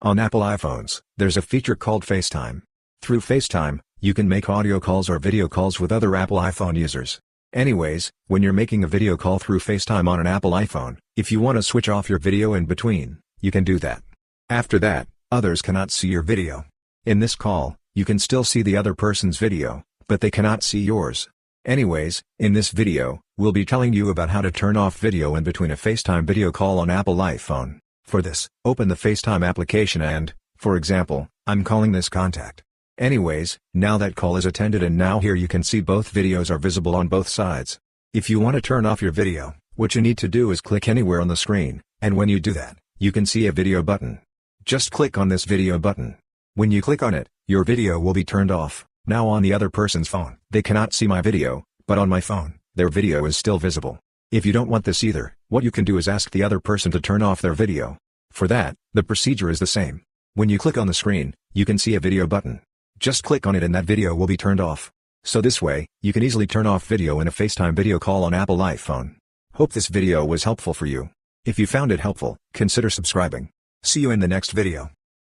On Apple iPhones, there's a feature called FaceTime. Through FaceTime, you can make audio calls or video calls with other Apple iPhone users. Anyways, when you're making a video call through FaceTime on an Apple iPhone, if you want to switch off your video in between, you can do that. After that, others cannot see your video. In this call, you can still see the other person's video, but they cannot see yours. Anyways, in this video, we'll be telling you about how to turn off video in between a FaceTime video call on Apple iPhone. For this, open the FaceTime application and, for example, I'm calling this contact. Anyways, now that call is attended and now here you can see both videos are visible on both sides. If you want to turn off your video, what you need to do is click anywhere on the screen, and when you do that, you can see a video button. Just click on this video button. When you click on it, your video will be turned off. Now on the other person's phone, they cannot see my video, but on my phone, their video is still visible. If you don't want this either, what you can do is ask the other person to turn off their video. For that, the procedure is the same. When you click on the screen, you can see a video button. Just click on it and that video will be turned off. So this way, you can easily turn off video in a FaceTime video call on Apple iPhone. Hope this video was helpful for you. If you found it helpful, consider subscribing. See you in the next video.